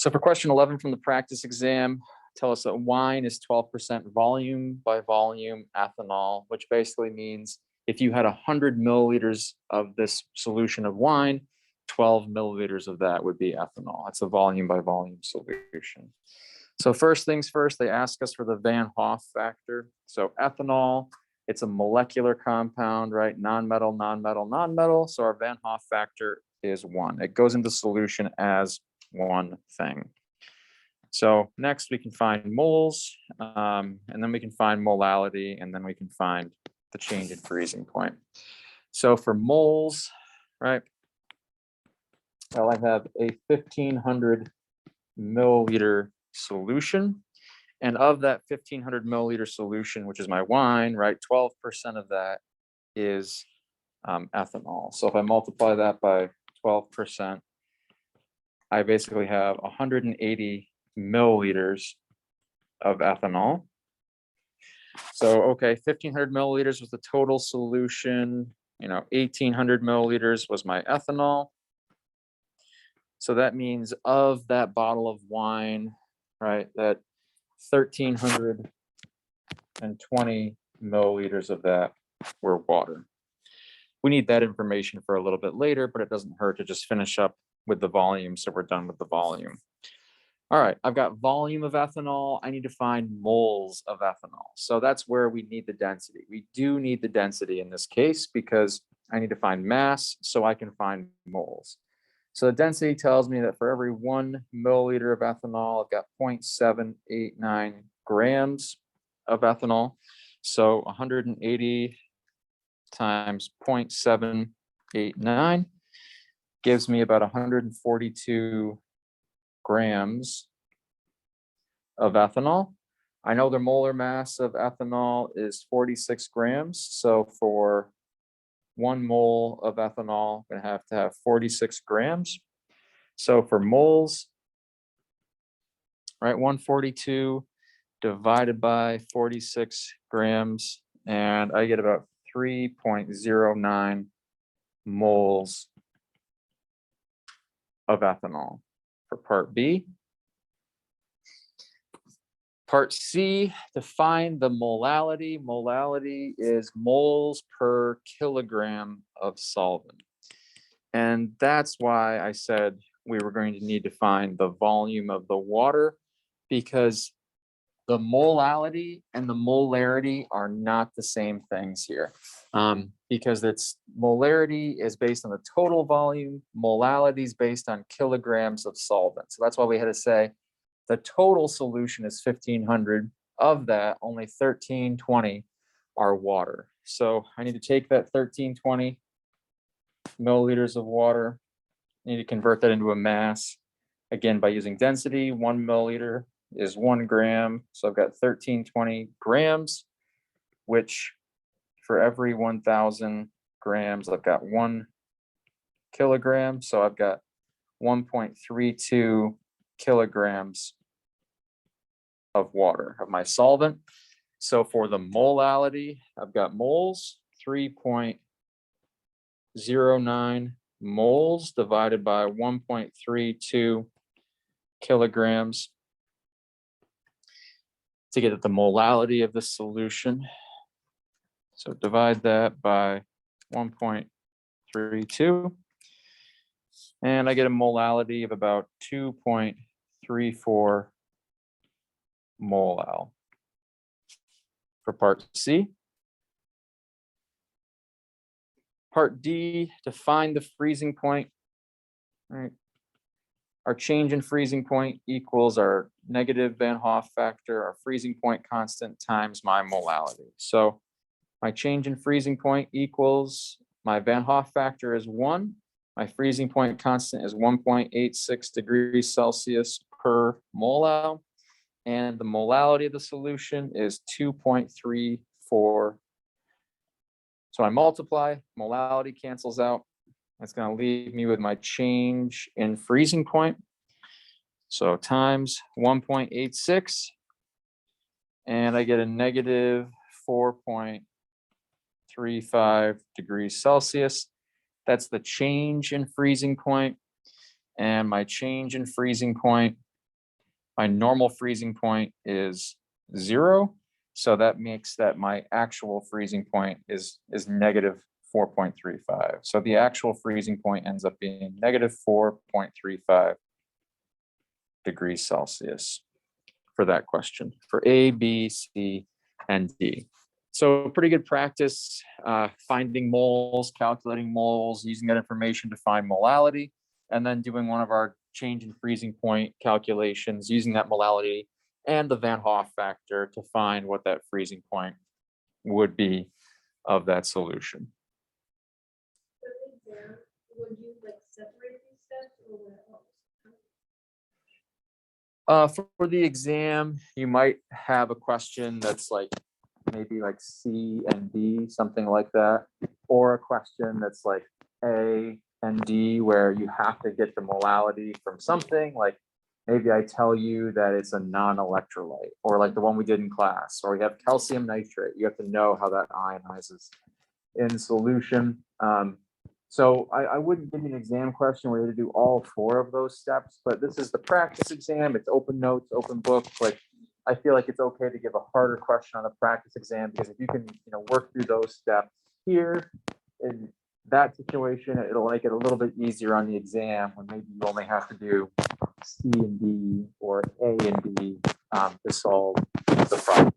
So for question 11 from the practice exam, tell us that wine is 12% volume by volume ethanol, which basically means if you had 100 milliliters of this solution of wine, 12 milliliters of that would be ethanol. That's a volume by volume solution. So first things first, they ask us for the Van Hoff factor. So ethanol, it's a molecular compound, right? Non-metal, non-metal, non-metal. So our Van Hoff factor is 1. It goes into solution as one thing. So next we can find moles, and then we can find molality, and then we can find the change in freezing point. So for moles, right? Well, I have a 1,500 milliliter solution. And of that 1,500 milliliter solution, which is my wine, right? 12% of that is ethanol. So if I multiply that by 12%, I basically have 180 milliliters of ethanol. So, okay, 1,500 milliliters was the total solution, 1,800 milliliters was my ethanol. So that means of that bottle of wine, right, that 1,320 milliliters of that were water. We need that information for a little bit later, but it doesn't hurt to just finish up with the volume, so we're done with the volume. All right, I've got volume of ethanol. I need to find moles of ethanol. So that's where we need the density. We do need the density in this case because I need to find mass so I can find moles. So the density tells me that for every 1 milliliter of ethanol, I've got 0.789 grams of ethanol. So 180 times 0.789 gives me about 142 grams of ethanol. I know the molar mass of ethanol is 46 grams. So for 1 mole of ethanol, I'm going to have 46 grams. So for moles, right, 142 divided by 46 grams, and I get about 3.09 moles of ethanol for part B. Part C, to find the molality. Molality is moles per kilogram of solvent. And that's why I said we were going to need to find the volume of the water, because the molality and the molarity are not the same things here. Because it's molarity is based on the total volume, molality is based on kilograms of solvent. So that's why we had to say the total solution is 1,500. Of that, only 1,320 are water. So I need to take that 1,320 milliliters of water, I need to convert that into a mass. Again, by using density, 1 milliliter is 1 gram. So I've got 1,320 grams, which for every 1,000 grams, I've got 1 kilogram. So I've got 1.32 kilograms of water of my solvent. So for the molality, I've got moles, 3.09 moles divided by 1.32 kilograms to get at the molality of the solution. So divide that by 1.32, and I get a molality of about 2.34 molal for part C. Part D, to find the freezing point. All right. Our change in freezing point equals our negative Van Hoff factor, our freezing point constant times my molality. So my change in freezing point equals my Van Hoff factor is 1. My freezing point constant is 1.86 degrees Celsius per molal. And the molality of the solution is 2.34. So I multiply, molality cancels out. That's going to leave me with my change in freezing point. So times 1.86, and I get a negative 4.35 degrees Celsius. That's the change in freezing point. And my change in freezing point My normal freezing point is 0. So that makes that my actual freezing point is negative 4.35. So the actual freezing point ends up being negative 4.35 degrees Celsius for that question, for A, B, C, and D. So pretty good practice, finding moles, calculating moles, using that information to find molality, and then doing one of our change in freezing point calculations using that molality and the Van Hoff factor to find what that freezing point would be of that solution. For the exam, would you like separate these steps or would it help? For the exam, you might have a question that's like maybe like C and D, something like that, or a question that's like A and D, where you have to get the molality from something. Like maybe I tell you that it's a non-electrolyte, or like the one we did in class, or we have calcium nitrate. You have to know how that ionizes in solution. So I wouldn't give you an exam question where you have to do all 4 of those steps, but this is the practice exam. It's open notes, open book. Like I feel like it's okay to give a harder question on the practice exam, because if you can, work through those steps here in that situation, it'll make it a little bit easier on the exam when maybe you only have to do C and D or A and B to solve the problem.